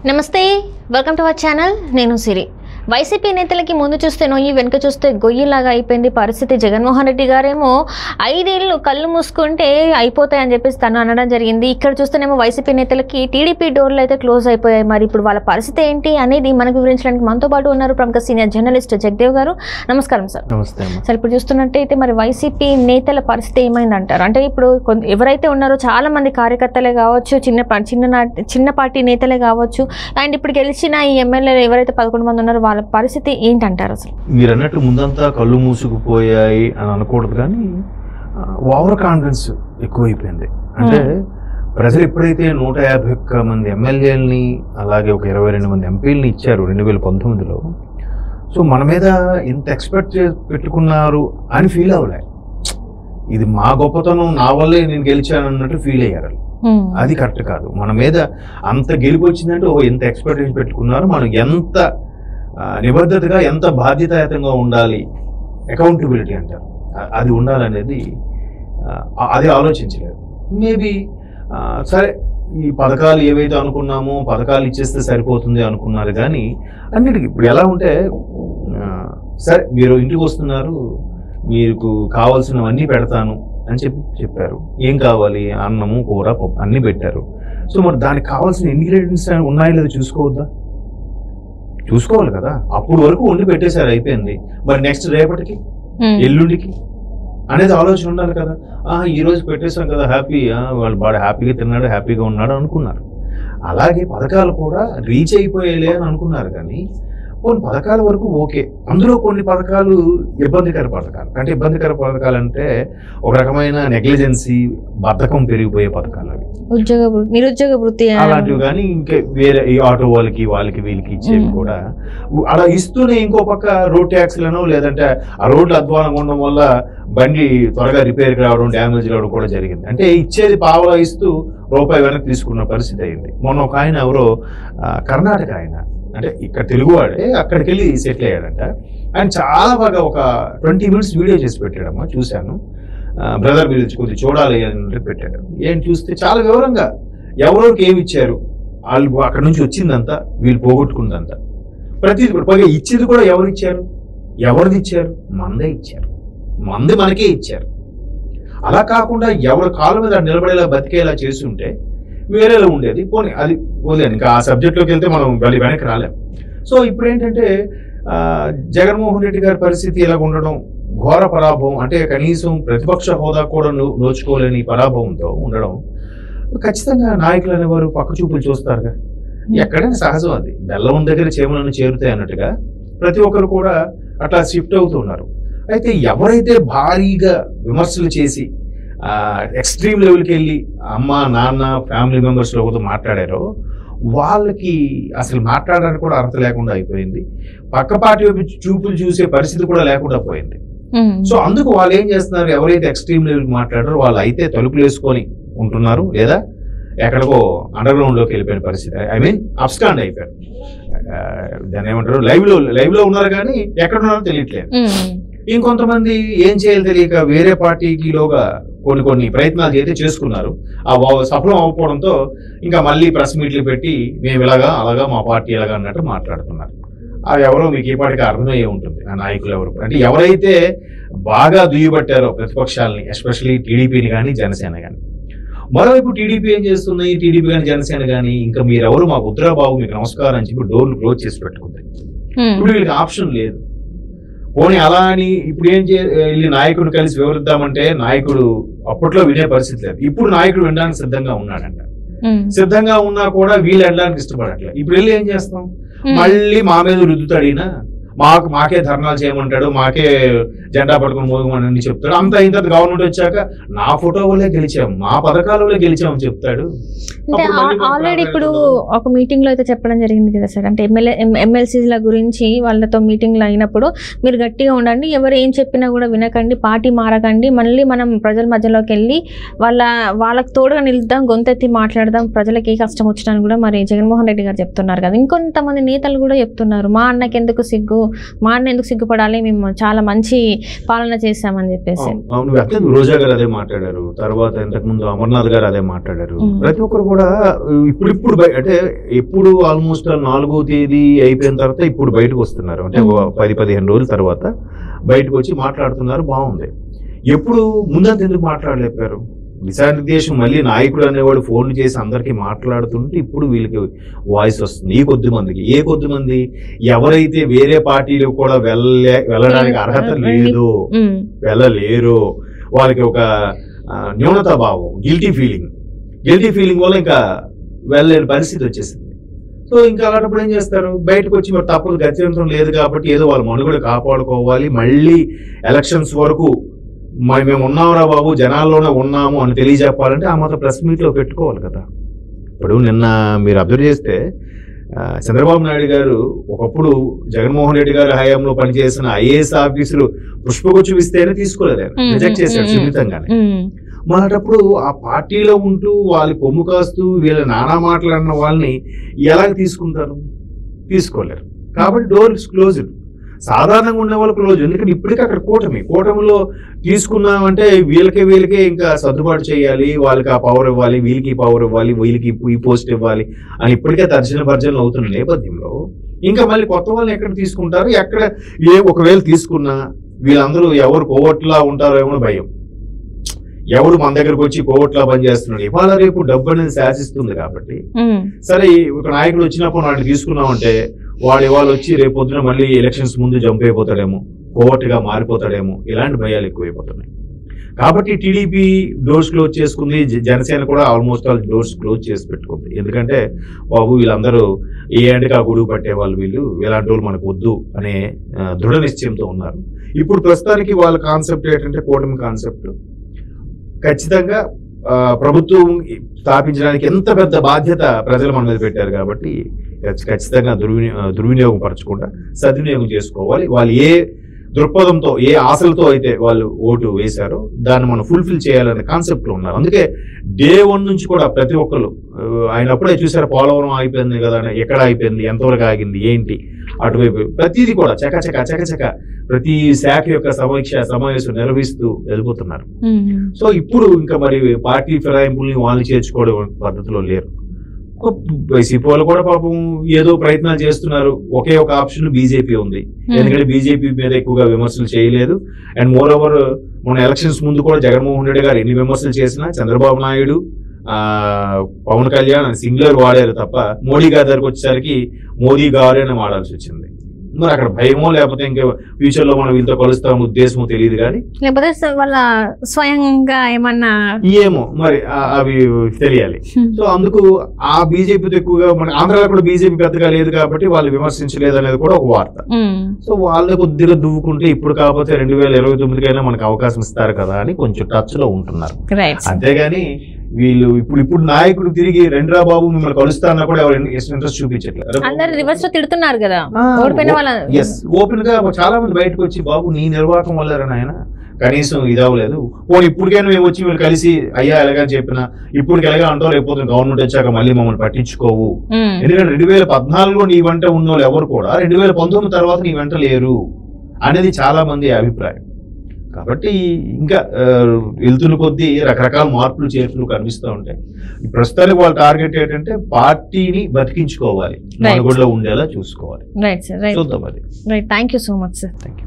నమస్తే, welcome to our channel. నేను సిరి. YCP నేతలకి ముందు చూస్తే నొయ్యి, వెనుక చూస్తే గొయ్యిలాగా అయిపోయింది పరిస్థితి. జగన్మోహన్ రెడ్డి గారేమో 5 ఏళ్ళు కళ్ళు మూసుకుంటే అయిపోతాయని చెప్పేసి తను అనడం జరిగింది. ఇక్కడ చూస్తేనేమో వైసీపీ నేతలకి టీడీపీ డోర్లు అయితే క్లోజ్ అయిపోయాయి. మరి ఇప్పుడు వాళ్ళ పరిస్థితి ఏంటి అనేది మనకు వివరించడానికి మనతో పాటు ఉన్నారు ప్రముఖ సీనియర్ జర్నలిస్ట్ జగదేవ్ గారు. నమస్కారం సార్. నమస్తే. సార్, ఇప్పుడు చూస్తున్నట్టయితే మరి వైసీపీ నేతల పరిస్థితి ఏమైందంటారు? అంటే ఇప్పుడు ఎవరైతే ఉన్నారో చాలా మంది కార్యకర్తలే కావచ్చు, చిన్న పార్టీ నేతలే కావచ్చు, అండ్ ఇప్పుడు గెలిచిన ఈ ఎమ్మెల్యేలు ఎవరైతే 11 మంది ఉన్నారో వాళ్ళ పరిస్థితి ఏంటంటారు? అసలు మీరు అన్నట్టు ముందంతా కళ్ళు మూసుకుపోయాయి అని అనకూడదు, కానీ ఓవర్ కాన్ఫిడెన్స్ ఎక్కువైపోయింది. అంటే ప్రజలు ఎప్పుడైతే 151 మంది ఎమ్మెల్యేలని అలాగే ఒక 22 మంది ఎంపీలని ఇచ్చారు 2019లో, సో మన మీద ఇంత ఎక్స్పెక్ట్ పెట్టుకున్నారు అని ఫీల్ అవ్వలే. ఇది మా గొప్పతనం, నా వల్లే నేను గెలిచాను అన్నట్టు ఫీల్ అయ్యారు. అది కరెక్ట్ కాదు. మన మీద అంత గెలిపి వచ్చిందంటే ఇంత ఎక్స్పెక్టేషన్ పెట్టుకున్నారు, మనం ఎంత నిబద్ధతగా ఎంత బాధ్యతాయుతంగా ఉండాలి, అకౌంటబిలిటీ అంటారు, అది ఉండాలనేది అది ఆలోచించలేదు. మేబీ సరే ఈ పథకాలు ఏవైతే అనుకున్నామో పథకాలు ఇచ్చేస్తే సరిపోతుంది అనుకున్నారు, కానీ అన్నిటికీ ఇప్పుడు ఎలా ఉంటే సరే మీరు ఇంటికి వస్తున్నారు, మీకు కావాల్సినవన్నీ పెడతాను అని చెప్పారు. ఏం కావాలి? అన్నము, కూర, పప్పు అన్నీ పెట్టారు. సో మరి దానికి కావాల్సిన ఇంగ్రీడియంట్స్ ఉన్నాయో లేదో చూసుకోవాలి కదా. అప్పుడు వరకు వండి పెట్టేశారు, అయిపోయింది. మరి నెక్స్ట్ రేపటికి, ఎల్లుండికి అనేది ఆలోచన ఉండాలి కదా. ఈ రోజు పెట్టేశాం కదా, హ్యాపీ, వాళ్ళు బాగా హ్యాపీగా తిన్నాడు, హ్యాపీగా ఉన్నాడు అనుకున్నారు. అలాగే పథకాలు కూడా రీచ్ అయిపోయేలే అని అనుకున్నారు, కానీ కొన్ని పథకాల వరకు ఓకే. అందులో కొన్ని పథకాలు ఇబ్బందికర పథకాలు. అంటే ఇబ్బందికర పథకాలు అంటే ఒక రకమైన నెగ్లిజెన్సీ, బద్ధకం పెరిగిపోయే పథకాలు అవి. నిరుద్యోగ వృత్తి అలాంటివి, కానీ ఇంకా వేరే ఈ ఆటో వాళ్ళకి వీళ్ళకి ఇచ్చేవి కూడా అలా ఇస్తూనే ఇంకో పక్క రోడ్ ట్యాక్స్లను, లేదంటే ఆ రోడ్లు అధ్వానంగా ఉండడం వల్ల బండి త్వరగా రిపేర్ రావడం, డ్యామేజ్ రావడం కూడా జరిగింది. అంటే ఇచ్చేది పావలా ఇస్తూ రూపాయి వెనక్కి తీసుకున్న పరిస్థితి అయింది. మొన్న ఒక ఆయన ఎవరో కర్ణాటక ఆయన, అంటే ఇక్కడ తెలుగువాడే, అక్కడికి వెళ్ళి సెటిల్ అయ్యాడంట. ఆయన చాలా బాగా ఒక 20 minutes వీడియో చేసి పెట్టాడమ్మా, చూశాను. బ్రదర్ మీరు కొద్దిగా చూడాలి అని పెట్టాడు. ఏం చూస్తే చాలా వివరంగా ఎవరికి ఏమి ఇచ్చారు, వాళ్ళు అక్కడ నుంచి వచ్చిందంతా, వీళ్ళు పోగొట్టుకుందంతా, ప్రతిది కూడా. పైగా ఇచ్చేది కూడా ఎవరు ఇచ్చారు, ఎవరిది ఇచ్చారు? మందే ఇచ్చారు, మంది మనకే ఇచ్చారు. అలా కాకుండా ఎవరి కాళ్ళ మీద నిలబడేలా బతికేలా చేస్తుంటే వేరేలా ఉండేది. పోనీ అది వదిలేను, ఇంకా ఆ సబ్జెక్ట్లోకి వెళ్తే మనం వెనక్కి రాలేం. సో ఇప్పుడు ఏంటంటే జగన్మోహన్ రెడ్డి గారి పరిస్థితి ఇలా ఉండడం ఘోర పరాభవం. అంటే కనీసం ప్రతిపక్ష హోదా కూడా నోచుకోలేని పరాభవంతో ఉండడం, ఖచ్చితంగా నాయకులు అనేవారు పక్క చూపులు చూస్తారుగా. ఎక్కడైనా సహజం అది. బెల్లం దగ్గర చేమలను చేరుతాయి అన్నట్టుగా ప్రతి ఒక్కరు కూడా అట్లా షిఫ్ట్ అవుతున్నారు. అయితే ఎవరైతే భారీగా విమర్శలు చేసి ఎక్స్ట్రీమ్ లెవెల్కి వెళ్ళి అమ్మ, నాన్న, ఫ్యామిలీ మెంబర్స్లో కూడా మాట్లాడారో వాళ్ళకి అసలు మాట్లాడడానికి కూడా అర్హత లేకుండా అయిపోయింది. పక్క పార్టీ వైపు చూపులు చూసే పరిస్థితి కూడా లేకుండా పోయింది. సో అందుకు వాళ్ళు ఏం చేస్తున్నారు, ఎవరైతే ఎక్స్ట్రీమ్ లెవెల్కి మాట్లాడారో వాళ్ళు అయితే తలుపులు వేసుకొని ఉంటున్నారు, లేదా ఎక్కడికో అండర్ గ్రౌండ్ లోకి వెళ్ళిపోయిన పరిస్థితి. ఐ మీన్ అబ్స్కాండ్ అయిపోయారు. దాన్ని ఏమంటారు, లైవ్ లో ఉన్నారు కానీ ఎక్కడ ఉన్నారో తెలియట్లేదు. ఇంకొంతమంది ఏం చేయాలో తెలియక వేరే పార్టీకిలోగా కొన్ని ప్రయత్నాలు అయితే చేసుకున్నారు. ఆ సఫలం అవ్వకపోవడంతో ఇంకా మళ్ళీ ప్రెస్ మీట్లు పెట్టి మేము ఇలాగా అలాగా మా పార్టీ ఎలాగా అన్నట్టు మాట్లాడుతున్నారు. అవి ఎవరో మీకు ఏ పార్టీకి అర్థమయ్యే ఉంటుంది. ఆ నాయకులు ఎవరు అంటే ఎవరైతే బాగా దుయ్యబట్టారో ప్రతిపక్షాలని, ఎస్పెషల్లీ టీడీపీని కానీ జనసేన కానీ. మరోవైపు టీడీపీ ఏం చేస్తుంది, టీడీపీ కానీ జనసేన కానీ ఇంకా మీరెవరు మాకు వద్దురా బాబు, మీకు నమస్కారం అని చెప్పి డోర్లు క్లోజ్ చేసి పెట్టుకుంది. ఇప్పుడు వీళ్ళకి ఆప్షన్ లేదు. పోనీ అలా అని ఇప్పుడు ఏం వెళ్ళి నాయకుడు కలిసి వివరిద్దామంటే నాయకుడు అప్పట్లో వినే పరిస్థితి లేదు. ఇప్పుడు నాయకుడు వినడానికి సిద్ధంగా ఉన్నాడంట. సిద్ధంగా ఉన్నా కూడా వీళ్ళు వెళ్ళడానికి ఇష్టపడట్లేదు. ఇప్పుడు వెళ్ళి ఏం చేస్తాం, మళ్ళీ మా మీద రుద్దుతాడినా, మాకే ధర్నాలు చేయమంటాడు, మాకే జెండా పట్టుకుని మోగమని చెప్తాడు. అంత అయిన తర్వాత గవర్నమెంట్ వచ్చాక నా ఫోటో వల్లే గెలిచాం, మా పథకాల వల్లే గెలిచామని చెప్తాడు. అంటే ఆల్రెడీ ఇప్పుడు ఒక మీటింగ్ లో అయితే చెప్పడం జరిగింది కదా సార్, అంటే ఎమ్మెల్సీల గురించి వాళ్ళతో మీటింగ్లు అయినప్పుడు మీరు గట్టిగా ఉండండి, ఎవరు ఏం చెప్పినా కూడా వినకండి, పార్టీ మారకండి, మళ్ళీ మనం ప్రజల మధ్యలోకి వెళ్ళి వాళ్ళకి తోడుగా నిలుద్దాం, గొంతెత్తి మాట్లాడదాం, ప్రజలకి ఏ కష్టం వచ్చినా కూడా మరి జగన్మోహన్ రెడ్డి గారు చెప్తున్నారు కదా. ఇంకొంతమంది నేతలు కూడా చెప్తున్నారు, మా అన్నకి ఎందుకు సిగ్గు, ఎందుకు సిగ్గుపడాలి, మేము చాలా మంచి పాలన చేశామని చెప్పేసి. అవును, అట్లే రోజా గారు అదే మాట్లాడారు, తర్వాత ఇంతకుముందు అమర్నాథ్ గారు అదే మాట్లాడారు. ప్రతి ఒక్కరు కూడా ఇప్పుడు అంటే ఎప్పుడు ఆల్మోస్ట్ 4వ తేదీ అయిపోయిన తర్వాత ఇప్పుడు బయటకు వస్తున్నారు, అంటే 10-15 రోజుల తర్వాత బయటకు వచ్చి మాట్లాడుతున్నారు. బాగుంది. ఎప్పుడు ముందంత ఎందుకు మాట్లాడలేపారు? దిశానిర్దేశం మళ్ళీ నాయకుడు అనేవాడు ఫోన్ చేసి అందరికీ మాట్లాడుతుంటే ఇప్పుడు వీళ్ళకి వాయిస్ వస్తుంది. ఈ కొద్ది మందికి, ఏ కొద్ది మంది ఎవరైతే వేరే పార్టీలు కూడా వెళ్ళడానికి అర్హత లేదు, వెళ్ళలేరు, వాళ్ళకి ఒక న్యూనతా భావం, గిల్టీ ఫీలింగ్ వల్ల ఇంకా వెళ్ళలేని పరిస్థితి వచ్చేసింది. సో ఇంకా అలాంటప్పుడు ఏం చేస్తారు? బయటకు వచ్చి మరి తప్పదు, గత్యంతరం లేదు కాబట్టి ఏదో వాళ్ళ మనుగడ కాపాడుకోవాలి, మళ్ళీ ఎలక్షన్స్ వరకు మేము ఉన్నాంరా బాబు, జనాల్లోనే ఉన్నాము అని తెలియజెప్పాలంటే ఆ మాత్రం ప్రెస్ మీట్లో పెట్టుకోవాలి కదా. ఇప్పుడు నిన్న మీరు అబ్జర్వ్ చేస్తే చంద్రబాబు నాయుడు గారు ఒకప్పుడు జగన్మోహన్ రెడ్డి గారి హయాంలో పనిచేసిన ఐఏఎస్ ఆఫీసులు పుష్పగుచ్చం ఇస్తేనే తీసుకోలేదు, రిజెక్ట్ చేశాడు సున్నితంగానే. మనటప్పుడు ఆ పార్టీలో ఉంటూ వాళ్ళు కొమ్ము కాస్తూ వీళ్ళ నానా మాట్లాడిన వాళ్ళని ఎలాగ తీసుకుంటారు? తీసుకోలేరు. కాబట్టి డోర్స్ క్లోజ్డ్. సాధారణంగా ఉండే వాళ్ళు క్లోజ్. ఎందుకంటే ఇప్పటికీ అక్కడ కూటమిలో తీసుకున్నామంటే వీళ్ళకే ఇంకా సర్దుబాటు చేయాలి, వాళ్ళకి ఆ పవర్ ఇవ్వాలి, వీళ్ళకి పవర్ ఇవ్వాలి, వీళ్ళకి ఈ పోస్ట్ ఇవ్వాలి అని ఇప్పటికే తర్జనభర్జనలు అవుతున్న నేపథ్యంలో ఇంకా మళ్ళీ కొత్త వాళ్ళని ఎక్కడ తీసుకుంటారు? ఎక్కడ ఒకవేళ తీసుకున్నా వీళ్ళందరూ ఎవరు కోవట్లా ఉంటారో ఏమో భయం. ఎవడు మన దగ్గరకు వచ్చి కోవట్లా పనిచేస్తున్నాడు? ఇవాళ రేపు డబ్బు అనేది శాసిస్తుంది కాబట్టి సరే ఒక నాయకుడు వచ్చినప్పుడు వాడిని తీసుకున్నామంటే వాడు ఇవాళ వచ్చి రేపు పొద్దున మళ్ళీ ఎలక్షన్స్ ముందు జంప్ అయిపోతాడేమో, కోవట్గా మారిపోతాడేమో, ఇలాంటి భయాలు ఎక్కువైపోతున్నాయి. కాబట్టి టీడీపీ డోర్స్ క్లోజ్ చేసుకుంది, జనసేన కూడా ఆల్మోస్ట్ ఆల్ డోర్స్ క్లోజ్ చేసి పెట్టుకుంది. ఎందుకంటే బాబు వీళ్ళందరూ ఏ ఎండకి ఆ గొడుగు పట్టేవాళ్ళు, వీళ్ళు ఇలాంటి వాళ్ళు మనకు వద్దు అనే దృఢ నిశ్చయంతో ఉన్నారు. ఇప్పుడు ప్రస్తుతానికి వాళ్ళ కాన్సెప్ట్ ఏంటంటే కూటమి కాన్సెప్ట్. ఖచ్చితంగా ప్రభుత్వం స్థాపించడానికి ఎంత పెద్ద బాధ్యత ప్రజలు మన మీద పెట్టారు కాబట్టి ఖచ్చితంగా దుర్వినియోగం పరచకుండా సద్వినియోగం చేసుకోవాలి. వాళ్ళు ఏ దృక్పథంతో, ఏ ఆశలతో అయితే వాళ్ళు ఓటు వేశారో దాన్ని మనం ఫుల్ఫిల్ చేయాలనే కాన్సెప్ట్లో ఉన్నారు. అందుకే డే 1 నుంచి కూడా ప్రతి ఒక్కరు ఆయన అప్పుడే చూసారు, పోలవరం అయిపోయింది కదా, ఎక్కడ అయిపోయింది, ఎంతవరకు ఆగింది, ఏంటి, అటువైపు ప్రతిదీ కూడా చకచక ప్రతి శాఖ యొక్క సమావేశం నిర్వహిస్తూ వెళ్ళిపోతున్నారు. సో ఇప్పుడు ఇంకా మరి పార్టీ ఫిరాయింపుల్ని వాళ్ళు చేర్చుకోవడం పద్ధతిలో లేరు. వైసీపీ వాళ్ళు కూడా పాపం ఏదో ప్రయత్నాలు చేస్తున్నారు. ఒకే ఒక ఆప్షన్ బీజేపీ ఉంది, ఎందుకంటే బీజేపీ మీద ఎక్కువగా విమర్శలు చేయలేదు. అండ్ మోర్ ఓవర్ మన ఎలక్షన్స్ ముందు కూడా జగన్మోహన్ రెడ్డి గారు ఎన్ని విమర్శలు చేసినా చంద్రబాబు నాయుడు, పవన్ కళ్యాణ్ సింగులర్ వాడారు తప్ప మోడీ గారి దగ్గరకు వచ్చేసరికి మోదీ గారు అని వాడాల్సి వచ్చింది. మరి అక్కడ భయమో లేకపోతే ఇంకా ఫ్యూచర్ లో మనం వీళ్ళతో కలుస్తాం ఉద్దేశమో తెలియదు, కానీ లేకపోతే వాళ్ళ స్వయంగా ఏమన్నా ఏమో మరి అవి తెలియాలి. సో అందుకు ఆ బీజేపీతో ఎక్కువగా మన ఆంధ్రాలో కూడా బీజేపీ పెద్దగా లేదు కాబట్టి వాళ్ళు విమర్శించలేదు అనేది కూడా ఒక వార్త. సో వాళ్ళు కొద్దిగా దువ్వుకుంటే ఇప్పుడు కాకపోతే 2029కైనా మనకు అవకాశం ఇస్తారు కదా అని కొంచెం టచ్ లో ఉంటున్నారు. అంతేగాని వీళ్ళు ఇప్పుడు నాయకుడు తిరిగి రెండ్రా బాబు మిమ్మల్ని కలుస్తా అన్నా కూడా ఎవరు ఇంట్రెస్ట్ చూపించట్లేదు. రివర్స్ లో తిడుతున్నారు కదా ఓపెన్ గా. చాలా మంది బయటకు వచ్చి బాబు నీ నిర్వాహకం వల్ల ఆయన కనీసం ఇదవలేదు, పోనీ ఇప్పటికైనా మేము వచ్చి మీరు కలిసి అయ్యా ఎలాగని చెప్పినా ఇప్పటికి ఎలాగా అంటావు, లేకపోతే గవర్నమెంట్ వచ్చాక మళ్ళీ మమ్మల్ని పట్టించుకోవు. ఎందుకంటే 2014లో నీ వెంట ఉన్న వాళ్ళు ఎవరు కూడా 2019 తర్వాత నీ వెంట లేరు అనేది చాలా మంది అభిప్రాయం. కాబట్టి ఇంకా వెళ్తున్న కొద్దీ రకరకాల మార్పులు చేర్పులు కనిపిస్తూ ఉంటాయి. ప్రస్తుతానికి వాళ్ళ టార్గెట్ ఏంటంటే పార్టీని బతికించుకోవాలి, మనుగడలో ఉండేలా చూసుకోవాలి. చూద్దాం అది. Thank you so much sir. Thank you.